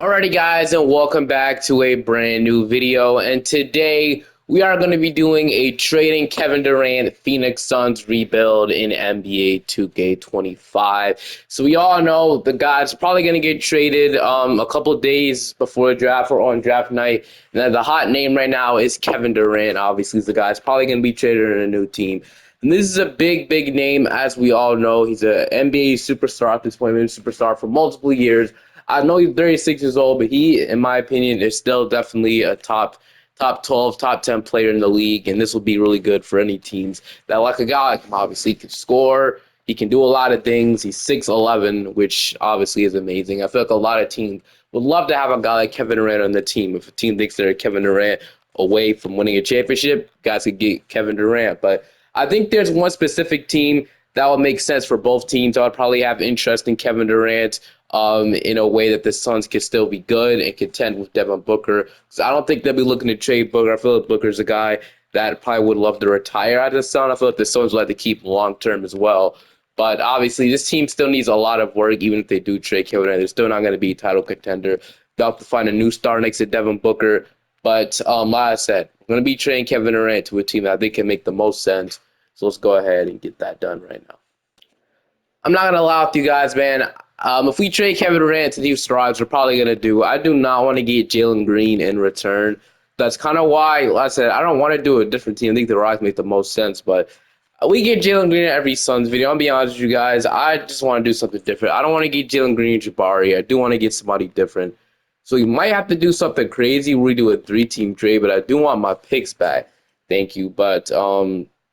Alrighty guys, and welcome back to a brand new video. And today we are going to be doing a trading Kevin Durant Phoenix Suns rebuild in NBA 2K25. So we all know the guy's probably going to get traded a couple days before the draft or on draft night. And the hot name right now is Kevin Durant. Obviously, the guy's probably going to be traded in a new team. And this is a big name, as we all know. He's an NBA superstar at this point, been a superstar for multiple years. I know he's 36 years old, but he, in my opinion, is still definitely a top 12, top 10 player in the league, and this will be really good for any teams that like a guy like him. Obviously, he can score. He can do a lot of things. He's 6'11", which obviously is amazing. I feel like a lot of teams would love to have a guy like Kevin Durant on the team. If a team thinks they're Kevin Durant away from winning a championship, guys could get Kevin Durant. But I think there's one specific team that would make sense for both teams. I would probably have interest in Kevin Durant in a way that the Suns can still be good and contend with Devin Booker. So I don't think they'll be looking to trade Booker. I feel like Booker's a guy that probably would love to retire out of the Suns. I feel like the Suns would like to keep him long term as well. But obviously, this team still needs a lot of work, even if they do trade Kevin Durant. They're still not going to be a title contender. They'll have to find a new star next to Devin Booker. But like I said, I'm going to be trading Kevin Durant to a team that I think can make the most sense. So let's go ahead and get that done right now. I'm not gonna lie with you guys, man. If we trade Kevin Durant to the Houston Rockets, we're probably gonna do. I do not want to get Jalen Green in return. That's kind of why, like I said, I don't want to do a different team. I think the Rockets make the most sense, but we get Jalen Green in every Suns video. I'll be honest with you guys. I just want to do something different. I don't want to get Jalen Green and Jabari. I do want to get somebody different. So you might have to do something crazy where we do a three-team trade, but I do want my picks back. Thank you. But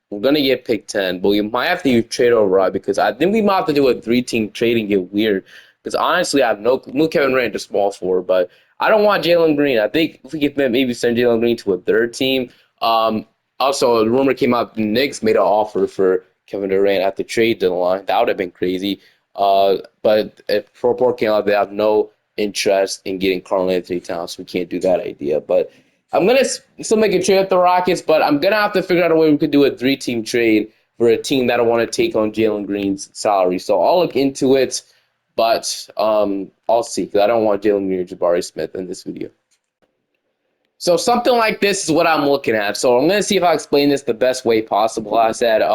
we're gonna get pick 10, but we might have to use trade override because I think we might have to do a three-team trade and get weird. Because honestly, I have no Kevin Durant to small for, but I don't want Jalen Green. I think if we could maybe send Jalen Green to a third team. Also, a rumor came out the Knicks made an offer for Kevin Durant at the trade deadline. That would have been crazy. But if report came out, they have no interest in getting Karl-Anthony Towns, so we can't do that idea. But I'm gonna still make a trade with the Rockets, but I'm gonna have to figure out a way we could do a three-team trade for a team that I want to take on Jalen Green's salary. So I'll look into it, but I'll see because I don't want Jalen Green or Jabari Smith in this video. So something like this is what I'm looking at. So I'm gonna see if I explain this the best way possible. I said, I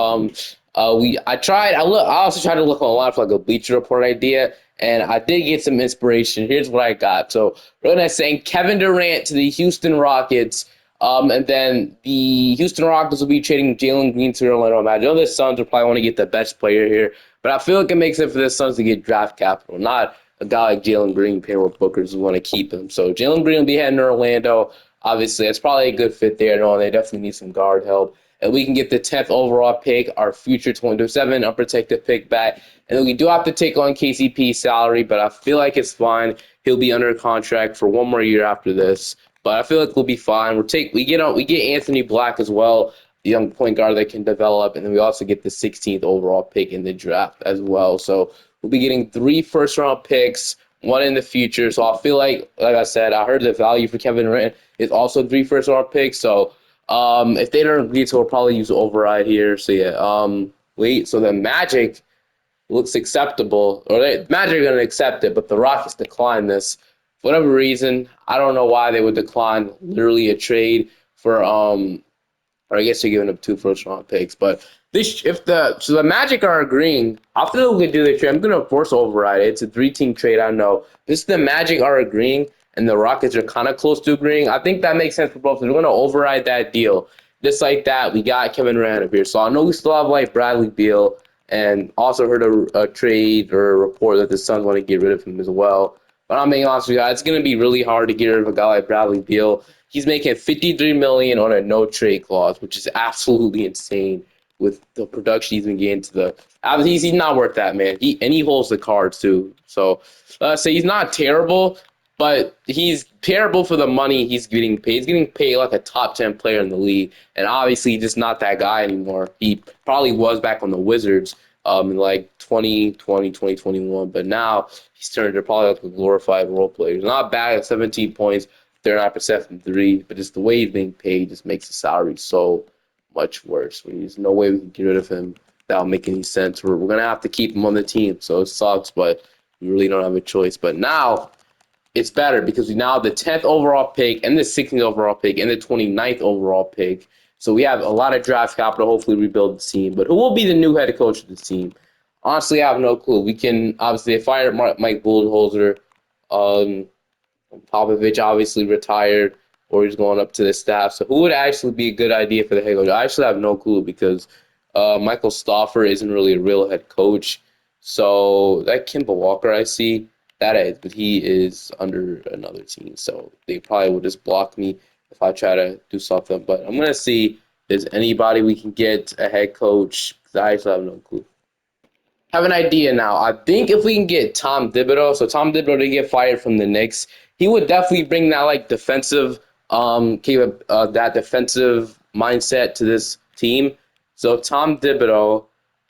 also tried to look online for like a Bleacher Report idea, and I did get some inspiration. Here's what I got. So we're gonna saying Kevin Durant to the Houston Rockets, and then the Houston Rockets will be trading Jalen Green to Orlando Magic. I know the Suns will probably want to get the best player here, but I feel like it makes sense for the Suns to get draft capital, not a guy like Jalen Green paying with Booker's who want to keep him. So Jalen Green will be heading to Orlando. Obviously, it's probably a good fit there. No, they definitely need some guard help. And we can get the 10th overall pick, our future 2027 unprotected pick back. And then we do have to take on KCP's salary, but I feel like it's fine. He'll be under contract for one more year after this. But I feel like we'll be fine. We get Anthony Black as well, the young point guard that can develop, and then we also get the 16th overall pick in the draft as well. So we'll be getting 3 first-round picks, one in the future. So I feel like I said, I heard the value for Kevin Durant is also 3 first-round picks. So if they don't agree to, we'll probably use override here. So yeah, so the Magic looks acceptable, or Magic are going to accept it, but the Rockets decline this. For whatever reason, I don't know why they would decline literally a trade for or I guess they're giving up 2 first-round picks. But the Magic are agreeing, after we do the trade, I'm gonna force override it. It's a 3-team trade. I know. This the Magic are agreeing, and the Rockets are kind of close to agreeing. I think that makes sense for both. We're gonna override that deal. Just like that, we got Kevin Durant up here. So I know we still have like Bradley Beal, and also heard a trade or a report that the Suns want to get rid of him as well. But I'm being honest with you guys, it's gonna be really hard to get rid of a guy like Bradley Beal. He's making $53 million on a no trade clause, which is absolutely insane with the production he's been getting to the. He's not worth that, man. He holds the cards too. So he's not terrible, but he's terrible for the money he's getting paid. He's getting paid like a top 10 player in the league, and obviously he's just not that guy anymore. He probably was back on the Wizards in like 2020, 2021, but now he's turned into probably like a glorified role player. He's not bad at 17 points. 39% from 3, but just the way he's being paid just makes the salary so much worse. There's no way we can get rid of him without making any sense. We're going to have to keep him on the team, so it sucks, but we really don't have a choice. But now it's better because we now have the 10th overall pick and the 16th overall pick and the 29th overall pick. So we have a lot of draft capital, hopefully rebuild the team. But who will be the new head coach of the team? Honestly, I have no clue. We can obviously fire Mike Budenholzer. Um, Popovich obviously retired or he's going up to the staff. So who would actually be a good idea for the head coach? I actually have no clue because Michael Stauffer isn't really a real head coach. So that Kimball Walker I see, that is, but he is under another team. So they probably would just block me if I try to do something. But I'm going to see if there's anybody we can get a head coach because I actually have no clue. Have an idea now. I think if we can get Tom Thibodeau, so Tom Thibodeau did get fired from the Knicks, he would definitely bring that like defensive, that defensive mindset to this team. So Tom Thibodeau,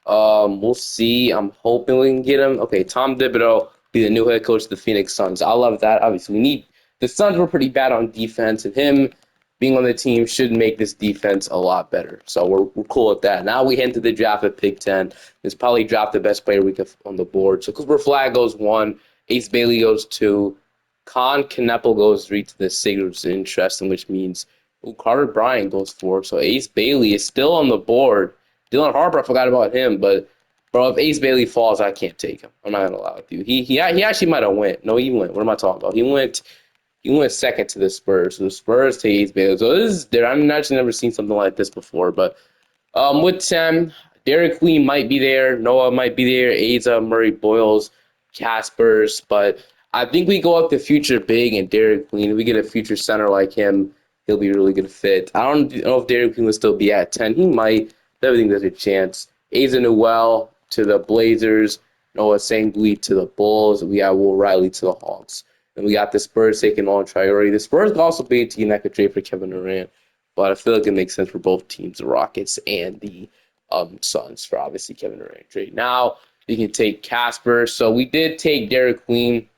we'll see. I'm hoping we can get him. Okay, Tom Thibodeau be the new head coach of the Phoenix Suns. I love that. Obviously, we need the Suns were pretty bad on defense, and him being on the team should make this defense a lot better. So we're cool with that. Now we head into the draft at pick 10. It's probably draft the best player we could on the board. So Cooper Flag goes 1, Ace Bailey goes 2, Con Kneppel goes 3 to the Sixers. Interesting, which means Carter Bryant goes 4. So Ace Bailey is still on the board. Dylan Harper, I forgot about him, but bro, if Ace Bailey falls, I can't take him. I'm not gonna lie with you. He actually might have went. No, he went. What am I talking about? He went second to the Spurs. So the Spurs take Ace Bailey. So this is there. I've actually never seen something like this before. But with 10, Derek Queen might be there. Noah might be there. Asa, Murray, Boyles, Caspers. But I think we go up the future big and Derek Queen. If we get a future center like him, he'll be a really good fit. I don't know if Derek Queen will still be at 10. He might. I think there's a chance. Asa Newell to the Blazers. Noah Sanguine to the Bulls. We got Will Riley to the Hawks. And we got the Spurs taking on priority. The Spurs could also be a team that could trade for Kevin Durant. But I feel like it makes sense for both teams, the Rockets and the Suns, for obviously Kevin Durant trade. Now you can take Casper. So we did take Derek Queen.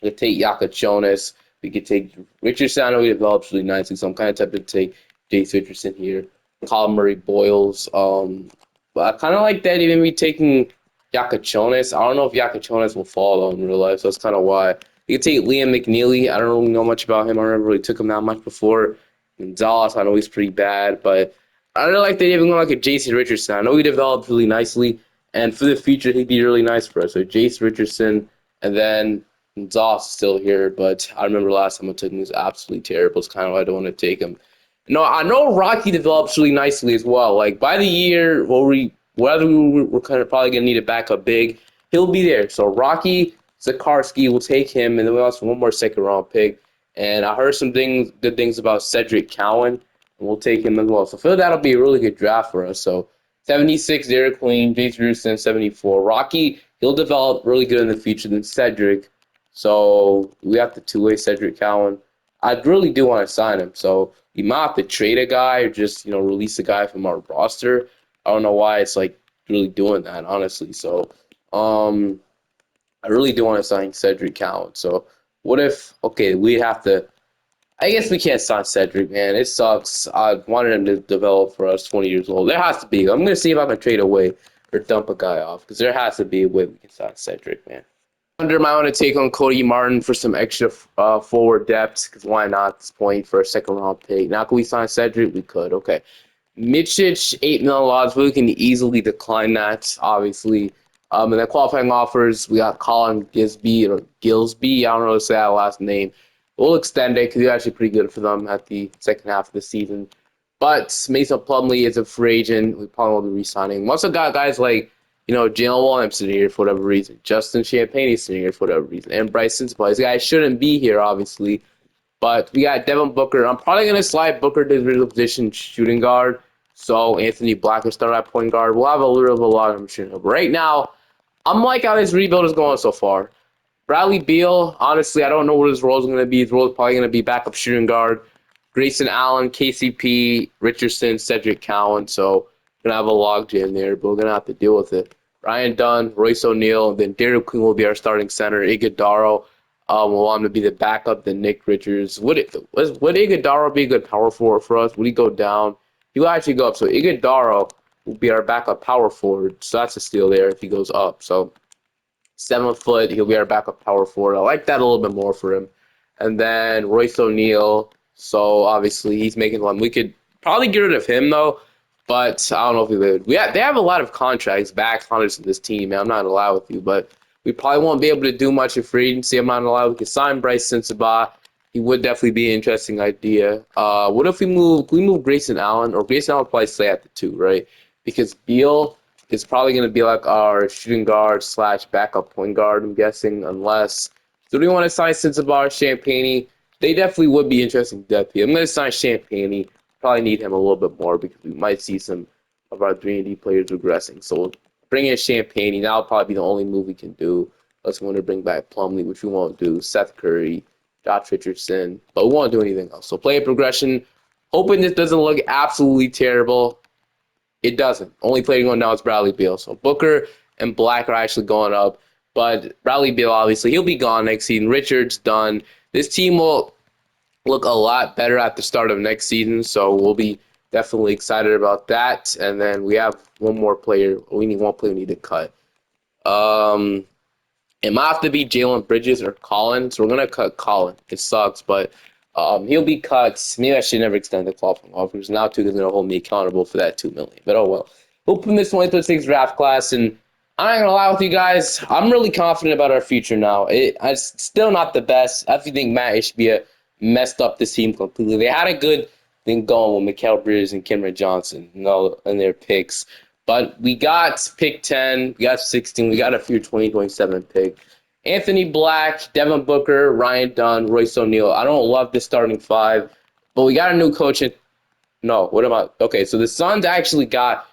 We could take Yaka Jonas. We could take Richardson. I know he develops really nicely, so I'm kind of tempted to take Jace Richardson here. Colin Murray Boyles. But I kind of like that even me taking Yaka Jonas. I don't know if Yaka Jonas will fall though in real life, so that's kind of why. You can take Liam McNeely. I don't really know much about him. I never really took him that much before. Gonzalez, I know he's pretty bad, but I don't like they even go like a J.C. Richardson. I know he developed really nicely, and for the future, he'd be really nice for us. So J.C. Richardson, and then Gonzalez is still here, but I remember last time I took him, he was absolutely terrible. It's kind of why I don't want to take him. No, I know Rocky develops really nicely as well. Like by the year, we're kind of probably gonna need a backup big, he'll be there. So Rocky Zakarsky will take him, and then we also have one more second round pick. And I heard some good things about Cedric Cowan, and we'll take him as well. So I feel that'll be a really good draft for us. So 76, Derek Queen, James Richardson, 74. Rocky, he'll develop really good in the future than Cedric. So we have the two-way Cedric Cowan. I really do want to sign him. So you might have to trade a guy or just, release a guy from our roster. I don't know why it's like really doing that, honestly. So I really do want to sign Cedric Cowan. So what if, okay, we have to, I guess we can't sign Cedric, man. It sucks. I wanted him to develop for us 20 years old. There has to be. I'm going to see if I can trade away or dump a guy off because there has to be a way we can sign Cedric, man. Under might want to take on Cody Martin for some extra forward depth because why not at this point for a second round pick? Now, can we sign Cedric? We could. Okay. Mitchich, $8 million. We can easily decline that, obviously. And then qualifying offers, we got Colin Gilsby. I don't know how to say that last name. We'll extend it because he's actually pretty good for them at the second half of the season. But Mason Plumlee is a free agent. We probably won't be re-signing. We also got guys like, Jalen Williamson here for whatever reason. Justin Champagne is here for whatever reason. And Bryson Spa. These guys shouldn't be here, obviously. But we got Devin Booker. I'm probably going to slide Booker to his original position, shooting guard. So Anthony Black will start at point guard. We'll have a little bit of a lot of shooting. But right now, I'm like how this rebuild is going so far. Bradley Beal, honestly, I don't know what his role is going to be. His role is probably going to be backup shooting guard. Grayson Allen, KCP, Richardson, Cedric Cowan. So we're going to have a logjam there, but we're going to have to deal with it. Ryan Dunn, Royce O'Neal, then Derek Queen will be our starting center. Iguodaro will want him to be the backup, then Nick Richards. Would Iguodaro be a good power forward for us? Would he go down? He will actually go up. So Iguodaro will be our backup power forward. So that's a steal there if he goes up. So 7 foot. He'll be our backup power forward. I like that a little bit more for him. And then Royce O'Neal. So obviously he's making one. We could probably get rid of him though, but I don't know if we would. They have a lot of contracts, back hunters in this team, man. I'm not allowed with you, but we probably won't be able to do much in free agency. I'm not allowed. We could sign Bryce Sensabaugh. He would definitely be an interesting idea. What if we move Grayson Allen, or Grayson Allen would probably stay at the 2, right? Because Beal is probably going to be like our shooting guard slash backup point guard, I'm guessing, unless. So do we want to sign Sensabaugh or Champagny? They definitely would be interesting depth here. I'm going to sign Champagny. Probably need him a little bit more because we might see some of our 3-and-D players regressing. So we'll bring in Champagny. That'll probably be the only move we can do. Unless we want to bring back Plumlee, which we won't do. Seth Curry, Josh Richardson, but we won't do anything else. So play a progression, hoping this doesn't look absolutely terrible. It doesn't. Only player going down is Bradley Beal. So Booker and Black are actually going up, but Bradley Beal, obviously, he'll be gone next season. Richard's done. This team will look a lot better at the start of next season, so we'll be definitely excited about that. And then we have one more player. We need one player we need to cut. It might have to be Jalen Bridges or Colin, so we're going to cut Colin. It sucks, but he'll be cut. Maybe I should never extend the qualifying offer because now Tuca's going to hold me accountable for that $2 million. But oh well. We'll put in this 2026 draft class, and I'm not going to lie with you guys. I'm really confident about our future now. It's still not the best. I think Matt Ishbia messed up this team completely. They had a good thing going with Mikal Bridges and Cameron Johnson, and their picks. But we got pick 10, we got 16, we got a few 2027 pick. Anthony Black, Devin Booker, Ryan Dunn, Royce O'Neal. I don't love this starting 5, but we got a new coach. No, what am I? Okay, so the Suns actually got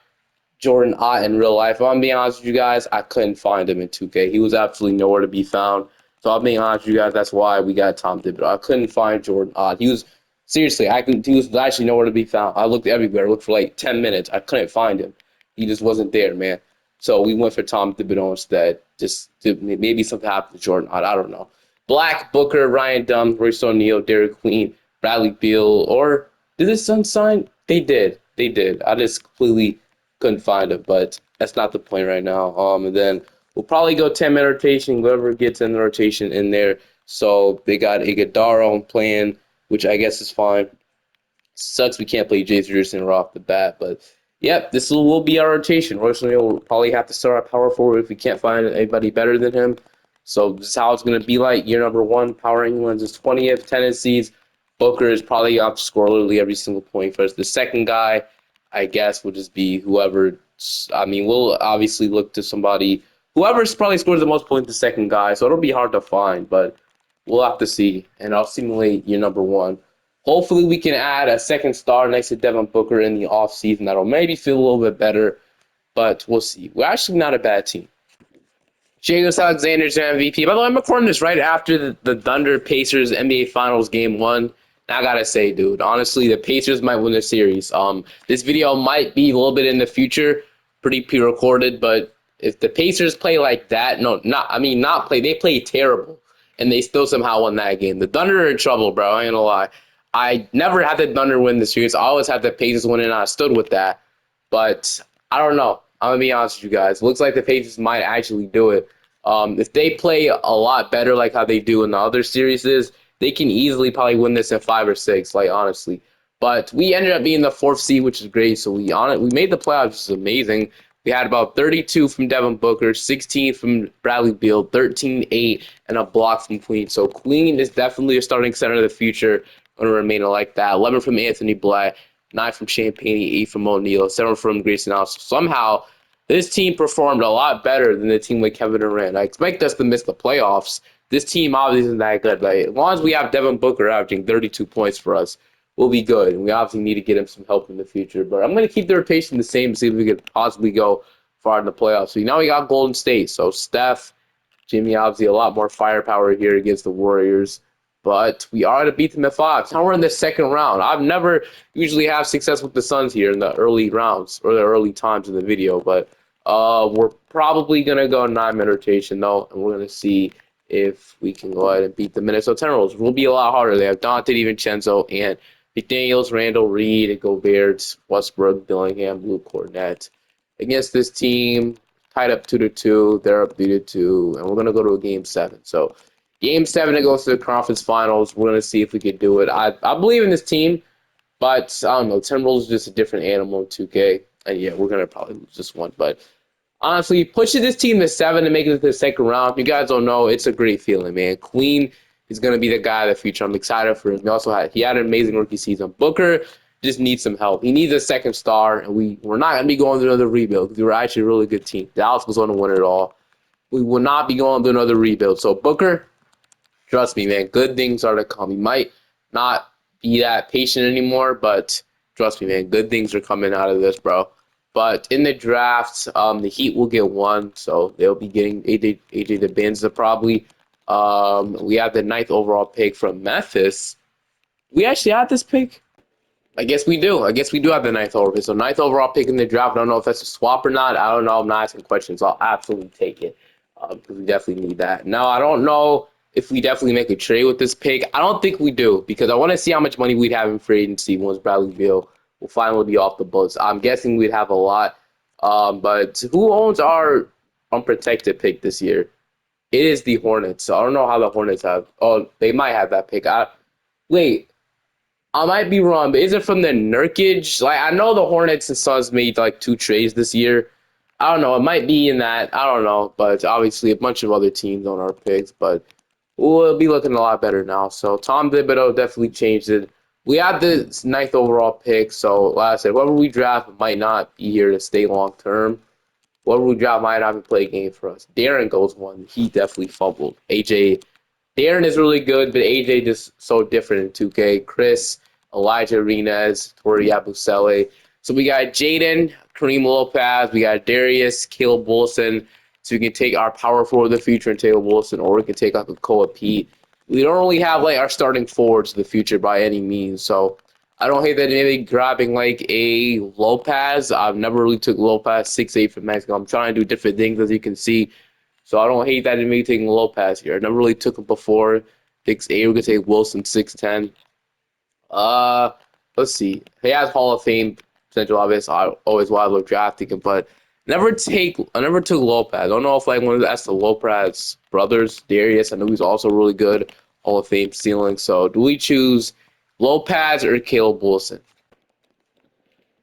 Jordan Ott in real life. If I'm being honest with you guys, I couldn't find him in 2K. He was absolutely nowhere to be found. So I'm being honest with you guys, that's why we got Tom Thibodeau. I couldn't find Jordan Ott. He was seriously, he was actually nowhere to be found. I looked everywhere. I looked for like 10 minutes. I couldn't find him. He just wasn't there, man. So we went for Tom Thibodeau instead. Just maybe something happened to Jordan Ott. I don't know. Black, Booker, Ryan Dunn, Royce O'Neal, Derek Queen, Bradley Beal, or did the Suns sign? They did. They did. I just completely couldn't find it, but that's not the point right now. And then we'll probably go 10-man rotation, whoever gets in the rotation in there. So they got Iguodala playing, which I guess is fine. Sucks we can't play James Richardson right off the bat, but yep, this will be our rotation. Royce O'Neal will probably have to start our power forward if we can't find anybody better than him. So this is how it's going to be like. Year number 1, Power England is 20th, tendencies. Booker is probably up to score literally every single point for us. The second guy, I guess, will just be whoever. I mean, we'll obviously look to somebody. Whoever probably scores the most points, the second guy. So it'll be hard to find, but we'll have to see. And I'll simulate year number 1. Hopefully, we can add a second star next to Devin Booker in the offseason. That'll maybe feel a little bit better, but we'll see. We're actually not a bad team. Jagus Alexander's MVP. By the way, I'm recording this right after the Thunder Pacers NBA Finals Game 1. I gotta say, dude, honestly, the Pacers might win the series. This video might be a little bit in the future, pretty pre-recorded, but if the Pacers play like that, not play, they play terrible, and they still somehow won that game. The Thunder are in trouble, bro. I ain't gonna lie. I never had the Thunder win the series. I always had the Pacers win, and I stood with that. But I don't know. I'm gonna be honest with you guys. Looks like the Pacers might actually do it. If they play a lot better, like how they do in the other series, they can easily probably win this in 5 or 6. Like honestly, but we ended up being the 4th seed, which is great. So we made the playoffs, which is amazing. We had about 32 from Devin Booker, 16 from Bradley Beal, 13, 8, and a block from Queen. So Queen is definitely a starting center of the future. Going to remain like that. 11 from Anthony Black, 9 from Champagny, 8 from O'Neal, 7 from Grayson Allen. So somehow this team performed a lot better than the team with Kevin Durant. I expect us to miss the playoffs. This team obviously isn't that good. But as long as we have Devin Booker averaging 32 points for us, we'll be good. And we obviously need to get him some help in the future. But I'm going to keep the rotation the same to see if we could possibly go far in the playoffs. So now we got Golden State. So Steph, Jimmy, obviously a lot more firepower here against the Warriors. But we are to beat them at 5. Now we're in the second round. I've never usually have success with the Suns here in the early rounds or the early times of the video. But we're probably going to go 9-man rotation, though. And we're going to see if we can go ahead and beat the Minnesota Timberwolves. It will be a lot harder. They have Dante DiVincenzo and McDaniels, Randall, Reed, Gobert, Westbrook, Dillingham, Blue Cornette. Against this team, tied up 2-2. They're up 3-2, and we're gonna go to a game 7. So, game 7 it goes to the conference finals. We're gonna see if we can do it. I believe in this team, but I don't know. Timberwolves is just a different animal in 2K, and yeah, we're gonna probably lose this one. But honestly, pushing this team to 7 and making it to the second round. If you guys don't know, it's a great feeling, man. Queen is gonna be the guy of the future. I'm excited for him. He had an amazing rookie season. Booker just needs some help. He needs a second star, and we're not gonna be going through another rebuild because we were actually a really good team. Dallas was going to win it all. We will not be going through another rebuild. So Booker, trust me, man, good things are to come. He might not be that patient anymore, but trust me, man, good things are coming out of this, bro. But in the draft, the Heat will get one, so they'll be getting AJ DeBenza probably. We have the ninth overall pick from Memphis. We actually had this pick. I guess we do. I guess we do have the ninth overall pick. So ninth overall pick in the draft. I don't know if that's a swap or not. I don't know. I'm not asking questions. I'll absolutely take it because we definitely need that. Now, I don't know if we definitely make a trade with this pick. I don't think we do because I want to see how much money we'd have in free agency once Bradley Beal will finally be off the books. I'm guessing we'd have a lot. But who owns our unprotected pick this year? It is the Hornets. So I don't know how the Hornets have. Oh, they might have that pick. Wait. I might be wrong, but is it from the Nurkic? Like, I know the Hornets and Suns made like 2 trades this year. I don't know. It might be in that. I don't know. But obviously, a bunch of other teams on our picks. But we'll be looking a lot better now. So Tom Thibodeau definitely changed it. We have the ninth overall pick. So, like I said, whoever we draft might not be here to stay long term. Whoever we draft might not even play a game for us. Darren goes one. He definitely fumbled. Darren is really good, but AJ just so different in 2K. Chris, Elijah Arenas, Tori Abusele. So we got Jaden, Kareem Lopez, we got Darius, Caleb Wilson. So we can take our power forward of the future and Caleb Wilson, or we can take like a Koa Pete. We don't really have like our starting forwards of the future by any means. So I don't hate that maybe grabbing like a Lopez. I've never really took Lopez 6'8" from Mexico. I'm trying to do different things as you can see. So I don't hate that in me taking Lopez here. I never really took him before. 6'8", we're gonna take Wilson 6'10". Uh, let's see. He has Hall of Fame potential. Obvious. I always why I love drafting him, but I never took Lopez. I don't know if like one of that's the Lopez brothers, Darius. I know he's also really good Hall of Fame ceiling. So do we choose Lopez or Caleb Wilson?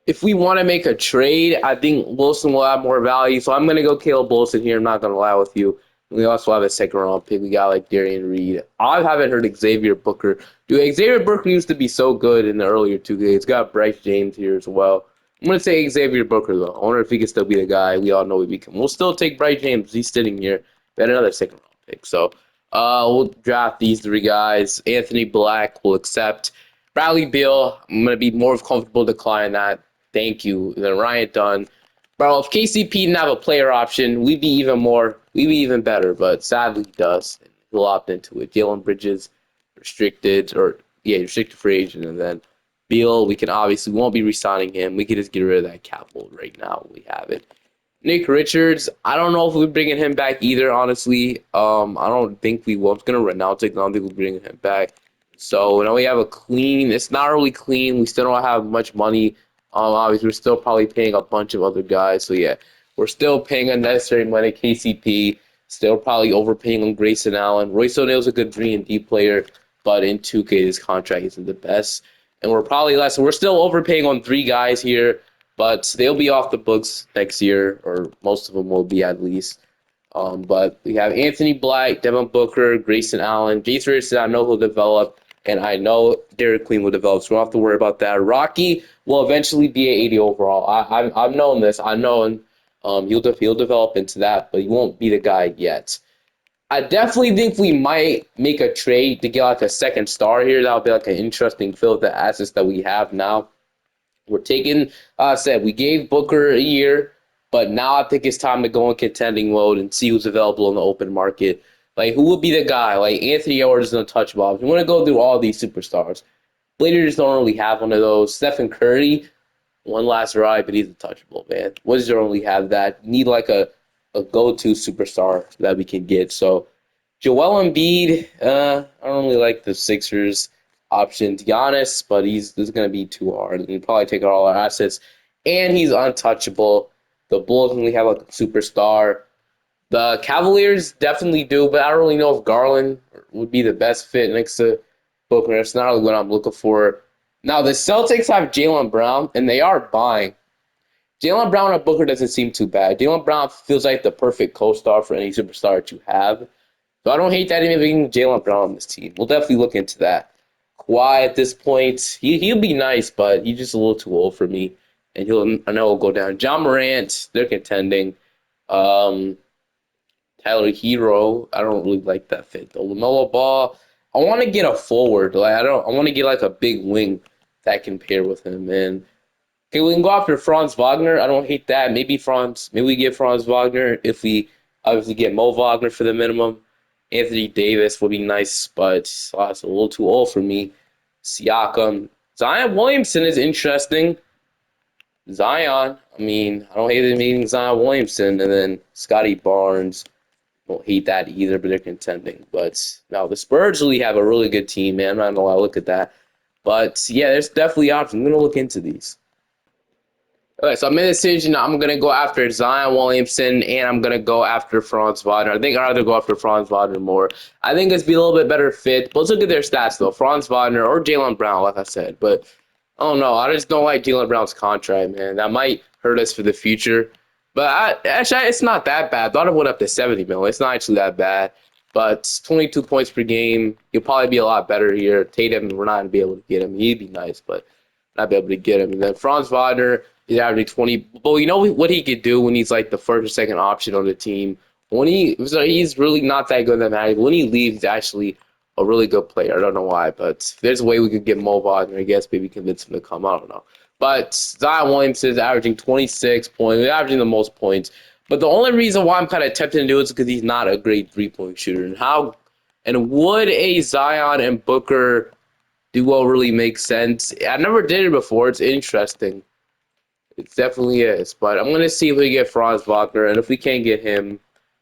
If we want to make a trade, I think Wilson will have more value. So I'm going to go Caleb Wilson here. I'm not going to lie with you. We also have a second round pick. We got like Darian Reed. I haven't heard Xavier Booker. Dude, Xavier Booker used to be so good in the earlier 2 games. Got Bryce James here as well. I'm going to say Xavier Booker, though. I wonder if he can still be the guy we all know he become. We'll still take Bryce James. He's sitting here. We had another second round pick. So we'll draft these 3 guys. Anthony Black will accept. Bradley Beal, I'm going to be more comfortable declining that. Thank you. Then Ryan Dunn. Bro, if KCP didn't have a player option, we'd be even better, but sadly he does. He'll opt into it. Jalen Bridges, restricted free agent, and then Beal, we won't be re-signing him. We can just get rid of that cap hold right now. We have it. Nick Richards, I don't know if we're bringing him back either, honestly. I don't think we will. I'm going to renounce it. I don't think we're bringing him back. So now we have it's not really clean. We still don't have much money. Obviously, we're still probably paying a bunch of other guys. So, yeah, we're still paying unnecessary money. KCP, still probably overpaying on Grayson Allen. Royce O'Neal's a good 3-and-D player, but in 2K, his contract isn't the best. And we're probably less. We're still overpaying on 3 guys here, but they'll be off the books next year, or most of them will be at least. But we have Anthony Black, Devin Booker, Grayson Allen, Jason Richardson. I know he'll develop. And I know Derek Queen will develop, so we don't have to worry about that. Rocky will eventually be an 80 overall. I've known this. I know he'll develop into that, but he won't be the guy yet. I definitely think we might make a trade to get like a second star here. That'll be like an interesting fill with the assets that we have now. We're taking, I said, we gave Booker a year, but now I think it's time to go in contending mode and see who's available in the open market. Like, who would be the guy? Like, Anthony Edwards is untouchable. If you want to go through all these superstars, Blazers don't really have one of those. Stephen Curry, one last ride, but he's untouchable, man. Wizards don't really have that. You need, like, a go-to superstar that we can get. So, Joel Embiid, I don't really like the Sixers option. Giannis, but this is going to be too hard. He'd probably take out all our assets. And he's untouchable. The Bulls only have like a superstar. The Cavaliers definitely do, but I don't really know if Garland would be the best fit next to Booker. That's not really what I'm looking for. Now, the Celtics have Jaylen Brown, and they are buying. Jaylen Brown and Booker doesn't seem too bad. Jaylen Brown feels like the perfect co-star for any superstar that you have. So I don't hate that even being Jaylen Brown on this team. We'll definitely look into that. Kawhi at this point, he'll be nice, but he's just a little too old for me. And I know he'll go down. John Morant, they're contending. Um, Tyler Hero, I don't really like that fit though. LaMelo Ball, I want to get a forward. I want to get like a big wing that can pair with him. And okay, we can go after Franz Wagner. I don't hate that. Maybe we get Franz Wagner if we obviously get Mo Wagner for the minimum. Anthony Davis would be nice, but it's a little too old for me. Siakam. Zion Williamson is interesting. Zion, I mean, I don't hate the meeting Zion Williamson, and then Scotty Barnes. Don't hate that either, but they're contending. But now the Spurs really have a really good team, man. I'm not gonna lie, look at that. But yeah, there's definitely options. I'm gonna look into these. Okay, so I'm in a decision. I'm gonna go after Zion Williamson, and I'm gonna go after Franz Wagner. I think I'd rather go after Franz Wagner more. I think it's be a little bit better fit. But let's look at their stats though. Franz Wagner or Jaylen Brown, like I said. But I don't know. I just don't like Jaylen Brown's contract, man. That might hurt us for the future. But actually, it's not that bad. Thought it went up to 70 mil. It's not actually that bad. But 22 points per game. He'll probably be a lot better here. Tatum, we're not gonna be able to get him. He'd be nice, but not be able to get him. And then Franz Wagner. He's averaging 20. But you know what he could do when he's like the first or second option on the team? He's really not that good at that. When he leaves, he's actually a really good player. I don't know why, but if there's a way we could get Mo Wagner, I guess maybe convince him to come. I don't know. But Zion Williamson is averaging 26 points. He's averaging the most points. But the only reason why I'm kind of tempted to do it is because he's not a great three-point shooter. And would a Zion and Booker duo really make sense? I never did it before. It's interesting. It definitely is. But I'm going to see if we get Franz Wagner. And if we can't get him,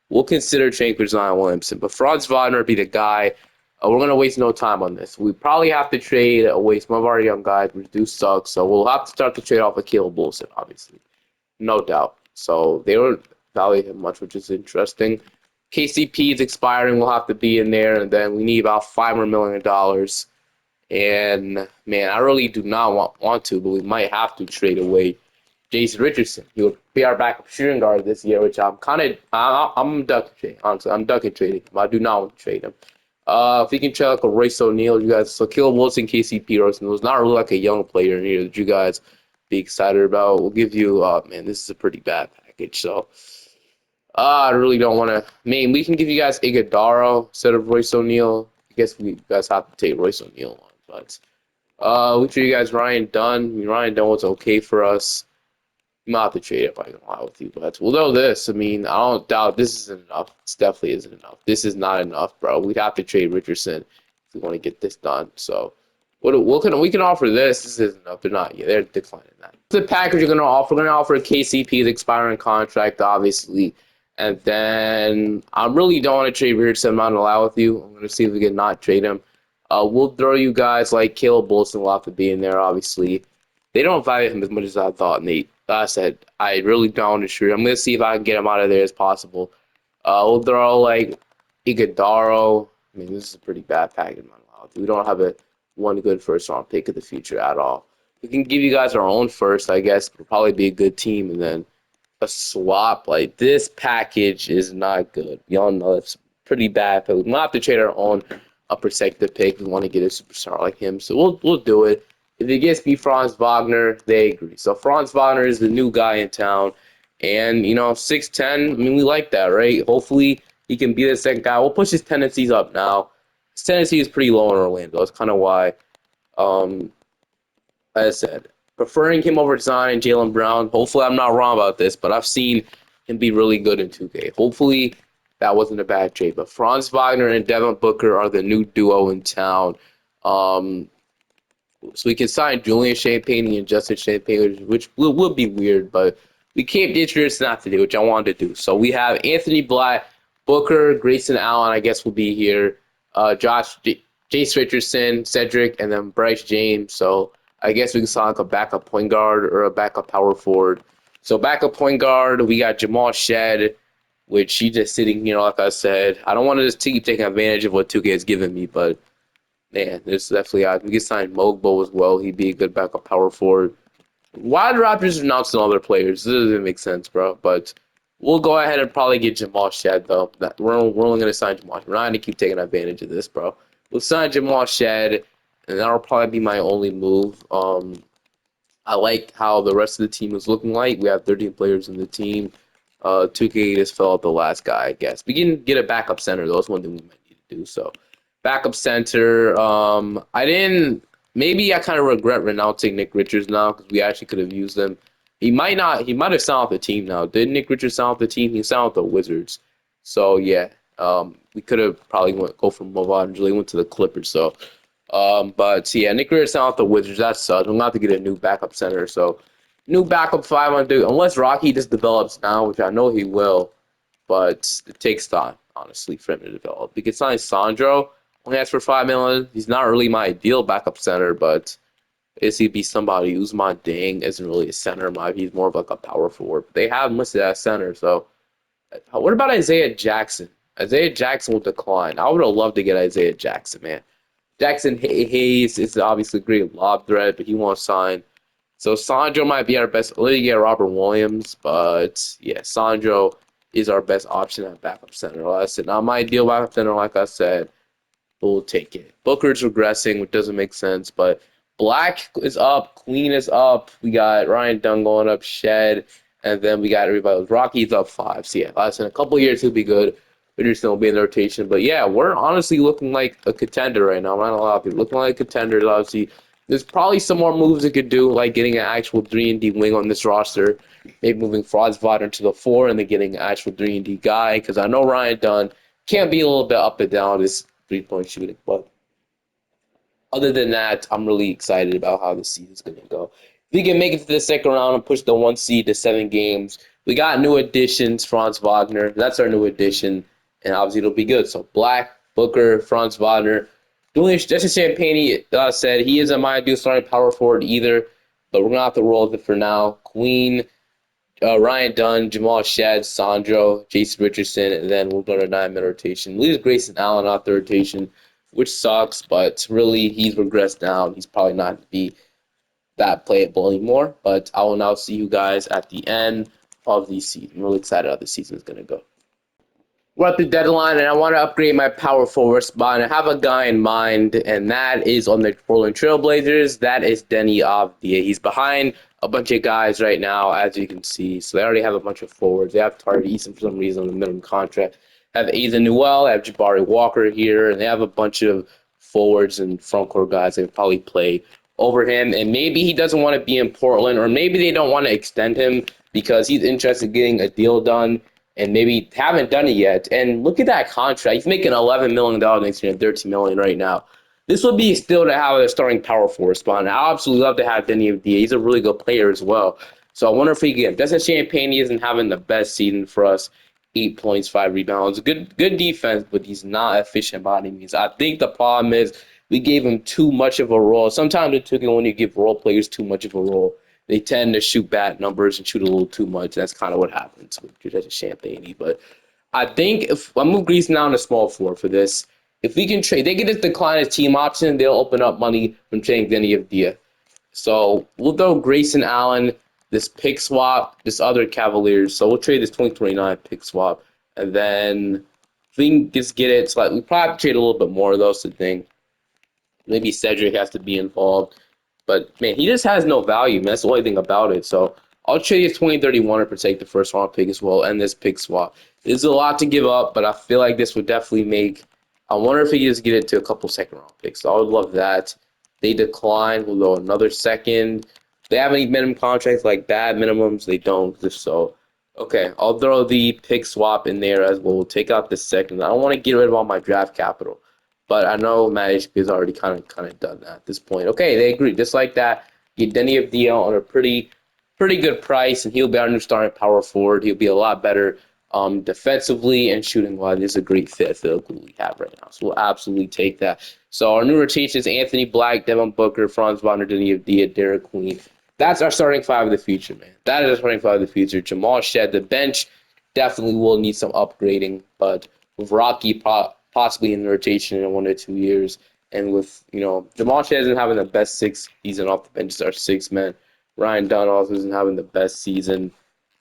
we'll consider trading for Zion Williamson. But Franz Wagner would be the guy. We're going to waste no time on this. We probably have to trade away some of our young guys, which do suck. So we'll have to start the trade off with Caleb Wilson, obviously. No doubt. So they don't value him much, which is interesting. KCP is expiring. We'll have to be in there. And then we need about $5 more million. And, man, I really do not want to, but we might have to trade away Jason Richardson. He would be our backup shooting guard this year, which I'm ducking trading. Honestly, I'm ducking trading him. I do not want to trade him. If you can check like a Royce O'Neal, you guys. So Caleb Wilson, KCP, Royce O'Neal is not really like a young player in here that you guys be excited about. We'll give you. Man, this is a pretty bad package. So I really don't want to. Man, we can give you guys Iguodala instead of Royce O'Neal. I guess you guys have to take Royce O'Neal on, but we treat you guys Ryan Dunn. I mean, Ryan Dunn was okay for us. You might have to trade it if I can lie with you, but we'll know this. I mean, I don't doubt this isn't enough. This definitely isn't enough. This is not enough, bro. We'd have to trade Richardson if we want to get this done. So, we can offer this? This isn't enough. They're not. Yeah, they're declining that. The package you're gonna offer. We're gonna offer KCP's expiring contract, obviously, and then I really don't want to trade Richardson. I'm not gonna lie with you. I'm gonna see if we can not trade him. We'll throw you guys like Caleb Wilson will have to be in there, obviously. They don't value him as much as I thought, Nate. Like I said, I really don't want to shoot. I'm going to see if I can get him out of there as possible. We'll throw like Iguodala. I mean, this is a pretty bad package. We don't have one good first round pick of the future at all. We can give you guys our own first, I guess. It'll probably be a good team. And then a swap. Like, this package is not good. Y'all know it's pretty bad. But we might have to trade our own protected pick. We want to get a superstar like him. So we'll do it. If it gets me Franz Wagner, they agree. So Franz Wagner is the new guy in town. And, 6'10", I mean, we like that, right? Hopefully he can be the second guy. We'll push his tendencies up now. His tendency is pretty low in Orlando. That's kind of why, as I said, preferring him over Zion and Jaylen Brown. Hopefully I'm not wrong about this, but I've seen him be really good in 2K. Hopefully that wasn't a bad trade. But Franz Wagner and Devin Booker are the new duo in town. So we can sign Julian Champagne and Justin Champagne, which will be weird, but we can't get Richardson not to do, which I wanted to do. So we have Anthony Black, Booker, Grayson Allen, I guess will be here, Jace Richardson, Cedric, and then Bryce James. So I guess we can sign like a backup point guard or a backup power forward. So backup point guard, we got Jamal Shed, which he's just sitting, like I said. I don't want to just keep taking advantage of what 2K has given me, but man, there's definitely we can sign Mogbo as well. He'd be a good backup power forward. Why the Raptors announcing other players? This doesn't make sense, bro. But we'll go ahead and probably get Jamal Shed though. We're only gonna sign Jamal. We're not gonna keep taking advantage of this, bro. We'll sign Jamal Shed, and that'll probably be my only move. I like how the rest of the team is looking like. We have 13 players in the team. 2K just fell out the last guy, I guess. We can get a backup center, though. That's one thing we might need to do. So, backup center. I didn't. Maybe I kind of regret renouncing Nick Richards now because we actually could have used him. He might not. He might have signed off the team now. Did Nick Richards sign off the team? He signed off the Wizards. So yeah, we could have probably go from Mobile and Julie went to the Clippers. So but yeah, Nick Richards out the Wizards. That sucks. I'm gonna have to get a new backup center. So new backup five on do unless Rocky just develops now, which I know he will, but it takes time, honestly, for him to develop. We could sign Sandro, only ask for $5 million. He's not really my ideal backup center, but is he'd be somebody. Usman Dang isn't really a center, in my view. He's more of like a power forward. But they have him listed as center, so what about Isaiah Jackson? Isaiah Jackson will decline. I would have loved to get Isaiah Jackson, man. Jackson Hayes is obviously a great lob threat, but he won't sign. So Sandro might be our best. Let's get Robert Williams, but yeah, Sandro is our best option at backup center. Like I said, not my ideal backup center, like I said, but we'll take it. Booker's regressing, which doesn't make sense, but Black is up, Queen is up. We got Ryan Dunn going up, Shed, and then we got everybody else. Rocky's up 5. So yeah, last in a couple of years he'll be good. Richardson will be in the rotation. But yeah, we're honestly looking like a contender right now. I'm not gonna lie, we're looking like contenders. Obviously, there's probably some more moves we could do, like getting an actual 3-and-D wing on this roster. Maybe moving Frostvater to the 4 and then getting an actual 3-and-D guy. Because I know Ryan Dunn can be a little bit up and down this 3-point shooting, but other than that, I'm really excited about how the season's going to go. If we can make it to the second round and push the 1 seed to 7 games, we got new additions, Franz Wagner. That's our new addition, and obviously it'll be good. So Black, Booker, Franz Wagner. Justin Champagne said he isn't my ideal starting power forward either, but we're going to have to roll with it for now. Queen, Ryan Dunn, Jamal Shed, Sandro, Jason Richardson, and then we'll go to 9-man rotation. Leaves Grayson Allen off the rotation, which sucks, but really he's regressed down. He's probably not to be that playable anymore. But I will now see you guys at the end of the season. I'm really excited how the season is going to go. We're at the deadline, and I want to upgrade my power forward spot. And I have a guy in mind, and that is on the Portland Trailblazers. That is Denny Avdia. He's behind a bunch of guys right now, as you can see. So they already have a bunch of forwards. They have Tari Eason for some reason on the minimum contract. Have Ethan Newell, have Jabari Walker here, and they have a bunch of forwards and front court guys that probably play over him. And maybe he doesn't want to be in Portland, or maybe they don't want to extend him because he's interested in getting a deal done and maybe haven't done it yet. And look at that contract. He's making $11 million next year and $13 million right now. This would be still to have a starting power forward spot. And I absolutely love to have Denny Avdia. He's a really good player as well. So I wonder if he can. Justin Champagne isn't having the best season for us. 8 points, 5 rebounds. Good defense, but he's not efficient by any means. I think the problem is we gave him too much of a role. Sometimes it took it when you give role players too much of a role. They tend to shoot bad numbers and shoot a little too much. That's kind of what happens with Justin Champagne. But I think if I move Greece down to small forward for this, if we can trade, they can just decline a team option. They'll open up money from trading Denny Avdia. So we'll throw Grayson Allen, this pick swap, this other Cavaliers. So we'll trade this 2029 pick swap. And then if we can just get it, we probably have to trade a little bit more, though, so the thing. Maybe Cedric has to be involved. But, man, he just has no value, man. That's the only thing about it. So I'll trade his 2031 to protect the first round pick as well and this pick swap. It's a lot to give up, but I feel like this would definitely make – I wonder if he can just get it to a couple second-round picks. So I would love that. They decline. We'll go another second. They have any minimum contracts, like bad minimums? They don't. Just so. Okay, I'll throw the pick swap in there as well. We'll take out the second. I don't want to get rid of all my draft capital. But I know Magic has already kind of done that at this point. Okay, they agree. Just like that, get Denny Avdia on a pretty good price, and he'll be our new starting power forward. He'll be a lot better defensively and shooting wise. He's a great fit for the we have right now. So we'll absolutely take that. So our new rotation is Anthony Black, Devin Booker, Franz Wagner, Denny Avdia, Derek Queen, That's our starting five of the future, man. That is our starting five of the future. Jamal Shed, the bench definitely will need some upgrading, but with Rocky possibly in the rotation in 1 or 2 years, and with Jamal Shed isn't having the best sixth season off the bench as our sixth man. Ryan Dunn also isn't having the best season.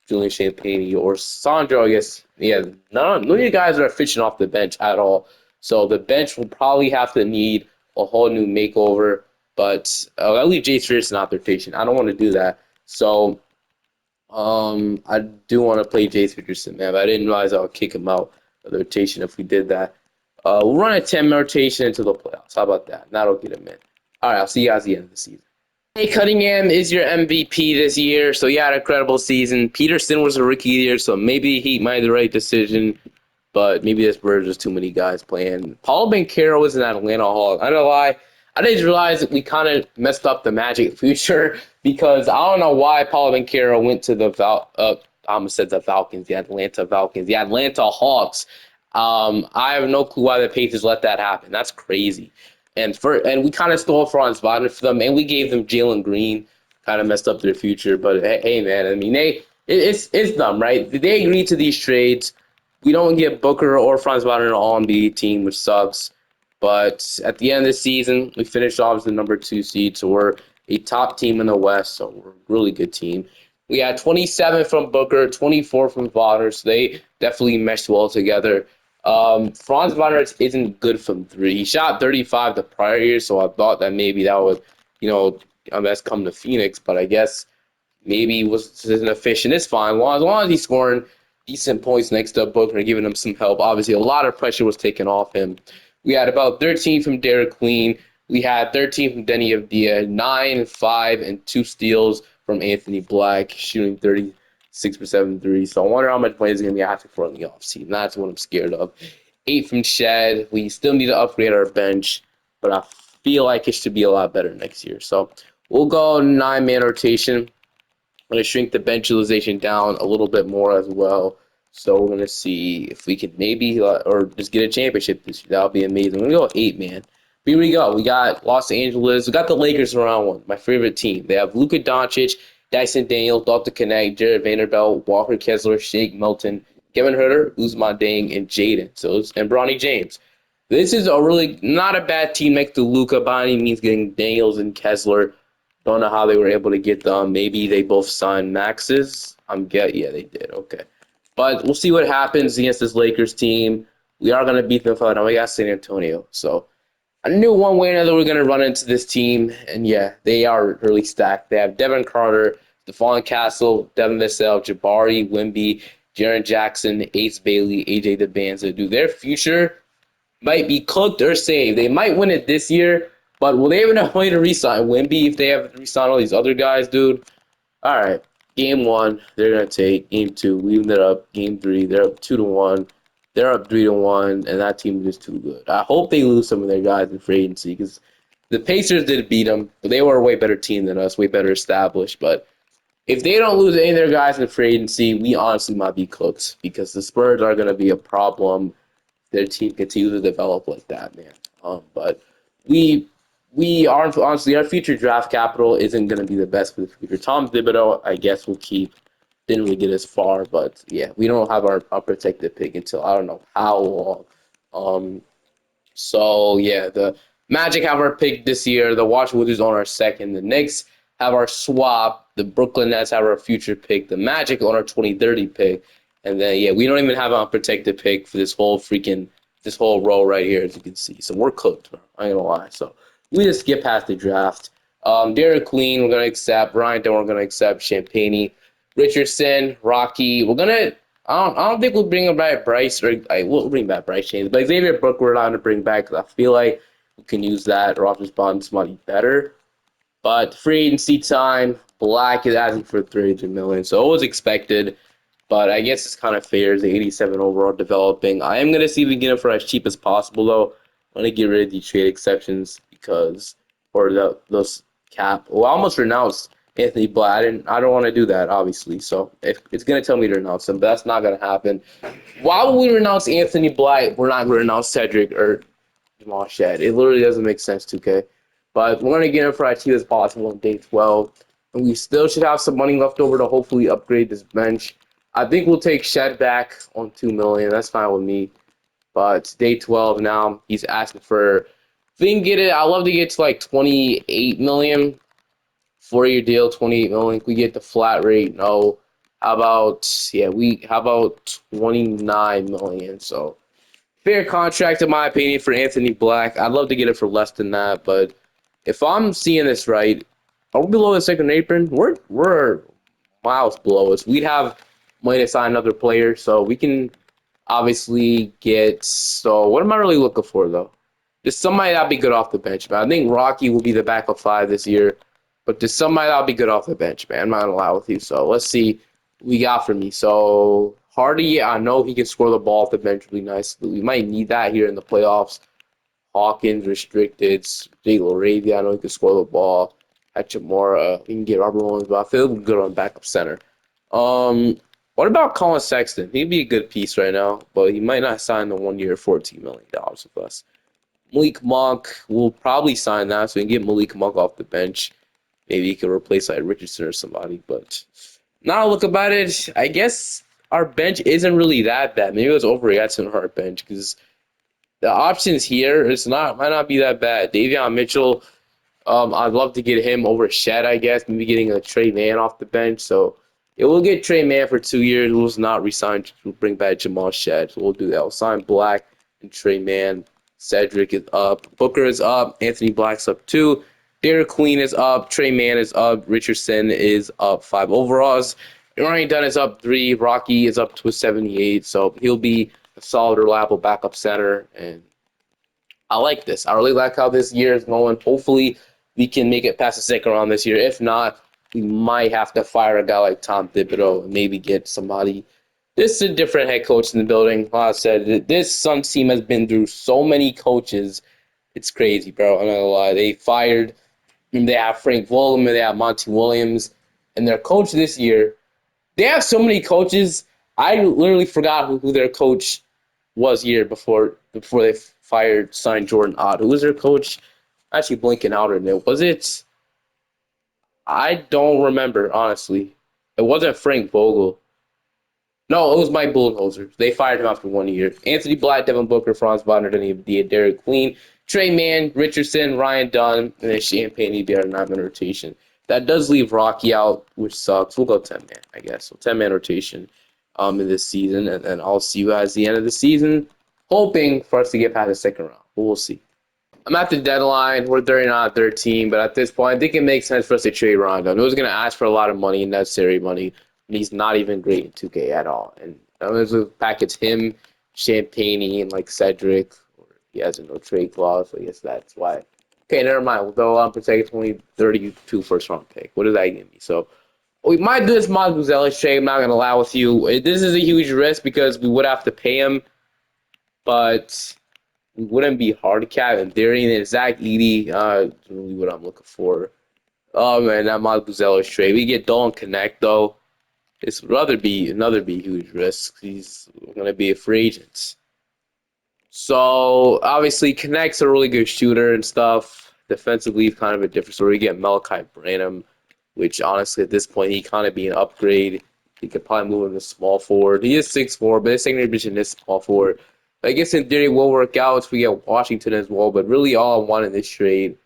Julian Champagny or Sandro, I guess. Yeah, none of you guys are efficient off the bench at all. So the bench will probably have to need a whole new makeover. But I'll leave Jace Pearson out the rotation. I don't want to do that. So I do want to play Jace Pearson, man. But I didn't realize I would kick him out of the rotation if we did that. We'll run a 10-man rotation into the playoffs. How about that? That'll get him in. All right, I'll see you guys at the end of the season. Hey, Cunningham is your MVP this year, so he had an incredible season. Peterson was a rookie of the year, so maybe he made the right decision, but maybe this were just too many guys playing. Paul Banchero was an Atlanta Hawk. I don't know why. I didn't realize that we kind of messed up the Magic future because I don't know why Paul Banchero went to the I almost said the Falcons, the Atlanta Falcons, the Atlanta Hawks. I have no clue why the Pacers let that happen. That's crazy. And we kind of stole Franz Wagner for them, and we gave them Jalen Green, kind of messed up their future. But hey, man, I mean, it's dumb, right? They agreed to these trades. We don't get Booker or Franz Wagner on an All-NBA team, which sucks. But at the end of the season, we finished off as the number 2 seed, so we're a top team in the West, so we're a really good team. We had 27 from Booker, 24 from Wagner, so they definitely meshed well together. Franz Wagner isn't good from 3. He shot 35 the prior year, so I thought that maybe that would, that's come to Phoenix, but I guess maybe he wasn't efficient. It's fine. As long as he's scoring decent points next to Booker and giving him some help. Obviously, a lot of pressure was taken off him. We had about 13 from Derek Queen. We had 13 from Denny Avdia, 9, 5, and 2 steals from Anthony Black, shooting 36% from 3. So I wonder how much money is going to be asking for in the offseason. That's what I'm scared of. 8 from Shed. We still need to upgrade our bench, but I feel like it should be a lot better next year. So we'll go 9-man rotation. I'm going to shrink the bench utilization down a little bit more as well. So we're going to see if we can maybe or just get a championship this year. That would be amazing. We're going to go 8-man. Here we go. We got Los Angeles. We got the Lakers in round 1, my favorite team. They have Luka Doncic, Dyson Daniels, Dalton Knecht, Jared Vanderbilt, Walker Kessler, Shake Milton, Kevin Huerter, Usman Deng, and Jaden. And Bronny James. This is a really not a bad team next to Luka by any means, getting Daniels and Kessler. Don't know how they were able to get them. Maybe they both signed maxes. Yeah, they did. Okay. But we'll see what happens against this Lakers team. We are going to beat them for now. We got San Antonio. So I knew one way or another we're going to run into this team. And yeah, they are really stacked. They have Devin Carter, Stephon Castle, Devin Vassell, Jabari, Wimby, Jaren Jackson, Ace Bailey, AJ DeBanza. Dude, their future might be cooked or saved. They might win it this year, but will they have enough money to re-sign Wimby if they have to re-sign all these other guys, dude? All right. Game 1, they're going to take. Game 2, leaving it up. Game 3, they're up 2-1. They're up 3-1, and that team is too good. I hope they lose some of their guys in free agency because the Pacers did beat them, but they were a way better team than us, way better established. But if they don't lose any of their guys in free agency, we honestly might be cooked because the Spurs are going to be a problem. Their team continues to develop like that, man. But we are honestly our future draft capital isn't going to be the best for the future. Tom Thibodeau, I guess, will keep. Didn't really get as far, but yeah, we don't have our protected pick until I don't know how long. So yeah, the Magic have our pick this year. The Washington Wizards on our second. The Knicks have our swap. The Brooklyn Nets have our future pick. The Magic on our 2030 pick. And then yeah, we don't even have an unprotected pick for this whole row right here, as you can see. So we're cooked, bro. I ain't gonna lie. So we just get past the draft. Derek Queen, we're gonna accept. Ryan Dunn, we're gonna accept. Champagny, Richardson, Rocky. We're gonna. I don't think we'll bring back Bryce, or we'll bring back Bryce James, but Xavier Book we're allowed to bring back because I feel like we can use that. Roger's Bond's money better. But free agency time, Black is asking for $300 million, so it was expected. But I guess it's kind of fair. The 87 overall developing. I am gonna see if we can get him for as cheap as possible, though. I'm gonna get rid of the trade exceptions those cap. Well, I almost renounced Anthony Black. I don't want to do that, obviously. So if it's gonna tell me to renounce him, but that's not gonna happen. Why would we renounce Anthony Black? We're not gonna renounce Cedric or Jamal Shed. It literally doesn't make sense, 2K. But we're gonna get him for as cheap as possible on day 12. And we still should have some money left over to hopefully upgrade this bench. I think we'll take Shed back on 2 million. That's fine with me. But it's day 12 now. He's asking for, if we can get it, I'd love to get to like 28 million. 4-year deal, 28 million. If we get the flat rate, no. How about, yeah, how about 29 million? So fair contract in my opinion for Anthony Black. I'd love to get it for less than that, but if I'm seeing this right, are we below the second apron? We're miles below us. We'd have money to sign another player, so we can obviously get. So what am I really looking for though? Just somebody that'll be good off the bench, man. I think Rocky will be the backup five this year, but just somebody that'll be good off the bench, man. I'm not gonna lie with you. So let's see what we got for me. So Hardy, I know he can score the ball off the bench really nicely. We might need that here in the playoffs. Hawkins restricted. Jay Laravia, I know he can score the ball. Hachimura, we can get Robert Williams, but I feel good on backup center. What about Colin Sexton? He'd be a good piece right now, but he might not sign the 1 year, $14 million with us. Malik Monk will probably sign that, so we can get Malik Monk off the bench. Maybe he can replace like Richardson or somebody. But now I look about it, I guess our bench isn't really that bad. Maybe it was overreacting our bench because the options here might not be that bad. Davion Mitchell, I'd love to get him over Shed, I guess. Maybe getting a Trey Mann off the bench. So yeah, we'll get Trey Mann for 2 years. We'll just not resign. We'll bring back Jamal Shed. So we'll do that. We'll sign Black and Trey Mann. Cedric is up. Booker is up. Anthony Black's up 2. Derek Queen is up. Trey Mann is up. Richardson is up 5 overalls. Ryan Dunn is up 3. Rocky is up to a 78. So he'll be a solid, reliable backup center. And I like this. I really like how this year is going. Hopefully, we can make it past the second round this year. If not, we might have to fire a guy like Tom Thibodeau and maybe get somebody. This is a different head coach in the building. Like I said, this Suns team has been through so many coaches. It's crazy, bro. I'm not gonna lie. They fired. They have Frank Vogel. They have Monty Williams, and their coach this year. They have so many coaches. I literally forgot who their coach was year before they signed Jordan Ott. Who was their coach? Actually, blinking out right now. Was it? I don't remember honestly. It wasn't Frank Vogel. No, it was Mike Budenholzer. They fired him after 1 year. Anthony Black, Devin Booker, Franz Wagner, Derek Queen, Trey Mann, Richardson, Ryan Dunn, and then Champagne EBR in 9-man rotation. That does leave Rocky out, which sucks. We'll go 10-man, I guess. So 10-man rotation in this season, and then I'll see you guys at the end of the season, hoping for us to get past the second round. But we'll see. I'm at the deadline. We're 39-13, but at this point, I think it makes sense for us to trade Rondo. He was going to ask for a lot of money, necessary money, and he's not even great in 2K at all. And as a package, him, Champagne, and like Cedric, or he has a no trade clause, so I guess that's why. Okay, never mind. Though I'm protected 32 first round pick. What does that give me? So we might do this Miles Ellis trade. I'm not going to lie with you. This is a huge risk because we would have to pay him, but we wouldn't be hard cap. And Darian and Zach Edey, really what I'm looking for. Oh man, that Miles Ellis trade. We get Dolan Connect though. This would rather be huge risk. He's going to be a free agent. So obviously, Connect's a really good shooter and stuff. Defensively, kind of a different story. You get Malachi Branham, which honestly at this point he kind of be an upgrade. He could probably move him to small forward. He is 6'4", but his secondary position is small forward. I guess in theory it will work out if we get Washington as well. But really, all I want in this trade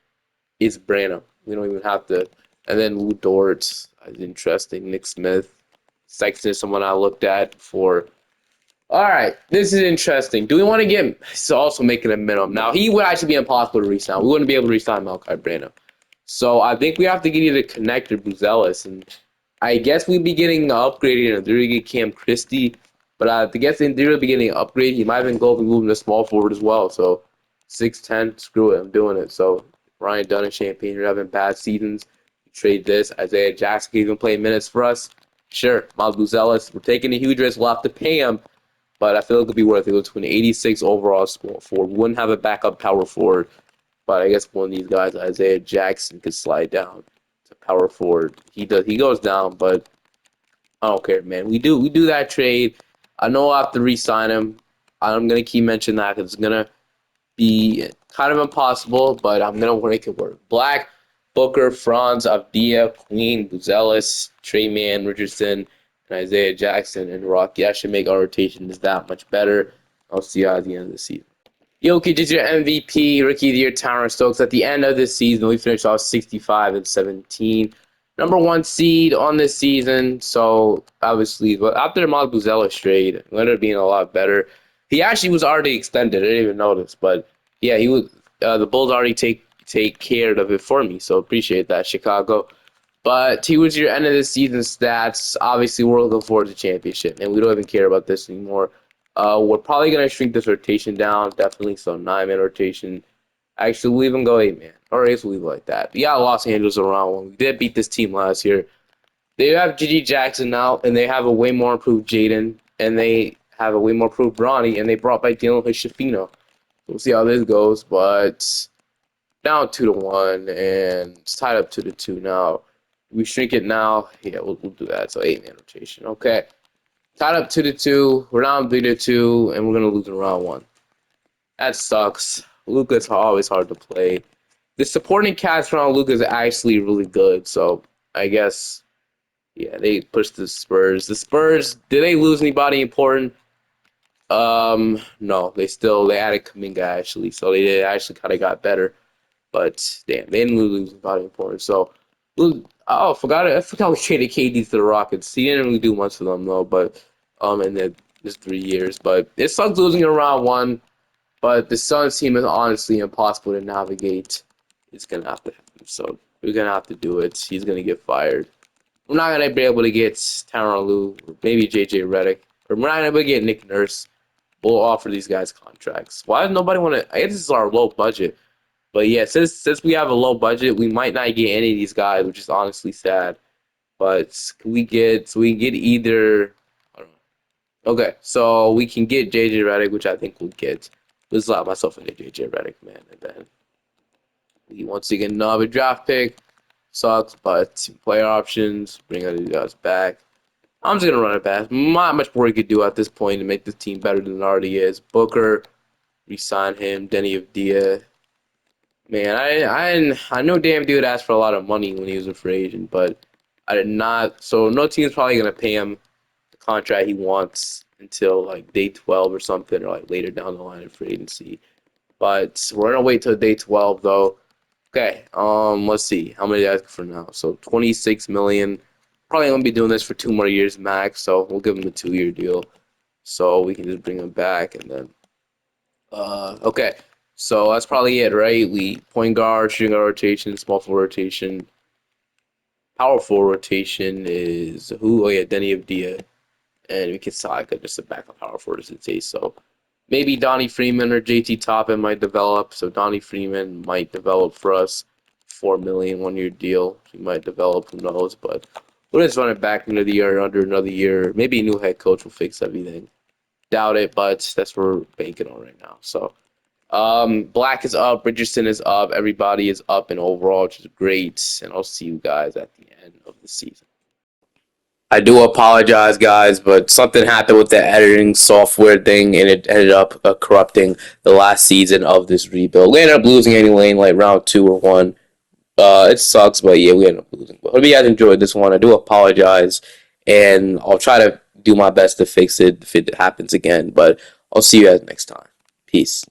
is Branham. We don't even have to. And then Lou Dort is interesting. Nick Smith. Sexton is someone I looked at before. All right, this is interesting. Do we want to get also making a minimum? Now, he would actually be impossible to re-sign. We wouldn't be able to re-sign Malachi Branham. So I think we have to get either Connect or Buzelis. And I guess we'd be getting upgraded in theory, get Cam Christie. But I guess in theory, we'd be getting an upgrade. He might even go if we move him to small forward as well. So 6'10", screw it, I'm doing it. So Ryan Dunn and Champagne are having bad seasons. Trade this. Isaiah Jackson can even play minutes for us. Sure, Miles Buzelis. We're taking a huge risk. We'll have to pay him. But I feel it could be worth it. Go to an 86 overall score forward. We wouldn't have a backup power forward. But I guess one of these guys, Isaiah Jackson, could slide down to power forward. He goes down, but I don't care, man. We do that trade. I know I'll have to re-sign him. I'm gonna keep mentioning that because it's gonna be kind of impossible, but I'm gonna make it work. Black, Booker, Franz, Avdia, Queen, Buzelis, Trey Mann, Richardson, and Isaiah Jackson and Rocky. That should make our rotation is that much better. I'll see you at the end of the season. Jokic is your MVP, Rookie of the Year, Tyron Stokes. At the end of this season, we finished off 65-17. Number one seed on this season. So, obviously, but after Miles Buzelis trade, it ended up being a lot better. He actually was already extended. I didn't even notice. But, yeah, he was. The Bulls already take care of it for me. So, appreciate that, Chicago. But he was your end of the season stats. Obviously, we're looking forward to championship, and we don't even care about this anymore. We're probably gonna shrink this rotation down, definitely. So 9-man rotation. Actually, we'll even go 8-man, or 8 we'll leave it like that. But yeah, Los Angeles around one. We did beat this team last year. They have Gigi Jackson now, and they have a way more improved Jaden, and they have a way more improved Bronny, and they brought back Dylan Hood-Schifino. We'll see how this goes, but down 2-1, and it's tied up 2-2 now. We shrink it now. Yeah, we'll do that. So 8-man rotation. Okay. Tied up 2-2. We're down 3-2, and we're gonna lose in round one. That sucks. Luka's always hard to play. The supporting cast around Luka is actually really good. So I guess, yeah, they pushed the Spurs. The Spurs, did they lose anybody important? No, they added Kuminga actually, so they did actually kind of got better. But damn, they didn't lose anybody important. So, oh, I forgot we traded KD to the Rockets. He didn't really do much for them though, but in the just 3 years. But it sucks losing in round one. But the Suns team is honestly impossible to navigate. It's gonna have to happen. So we're gonna have to do it. He's gonna get fired. We're not gonna be able to get Tyronn Lue, or maybe JJ Redick, or we're not gonna be able to get Nick Nurse. We'll offer these guys contracts. Why does nobody want to? I guess this is our low budget. But yeah, since we have a low budget, we might not get any of these guys, which is honestly sad. But we can get either. I don't know. Okay, so we can get JJ Redick, which I think we'll get. Let's lock myself into JJ Redick, man, and then we once again another draft pick. Sucks, but player options, bring other guys back. I'm just gonna run it back. Not much more we could do at this point to make this team better than it already is. Booker, resign him. Denny Avdia. Man, I know damn dude asked for a lot of money when he was a free agent, but I did not. So no team's probably gonna pay him the contract he wants until like day 12 or something, or like later down the line in free agency. But we're gonna wait till day 12 though. Okay, let's see how many guys for now. So 26 million. Probably gonna be doing this for 2 more years max. So we'll give him a 2-year deal, so we can just bring him back and then. Okay. So that's probably it, right? We point guard, shooting guard rotation, small forward rotation. Power forward rotation is who? Oh yeah, Denny Avdia. And we can like just a backup power forward as it says. So maybe Donnie Freeman or JT Toppin might develop. So Donnie Freeman might develop for us. 4 million 1-year deal. He might develop, who knows, but we'll just run it back into the year under another year. Maybe a new head coach will fix everything. Doubt it, but that's what we're banking on right now. So Black is up, Richardson is up, everybody is up in overall, which is great. And I'll see you guys at the end of the season. I do apologize, guys, but something happened with the editing software thing, and it ended up corrupting the last season of this rebuild. We ended up losing anyway in like round 2 or 1. It sucks, but yeah, we ended up losing. But hope you guys enjoyed this one. I do apologize, and I'll try to do my best to fix it if it happens again. But I'll see you guys next time. Peace.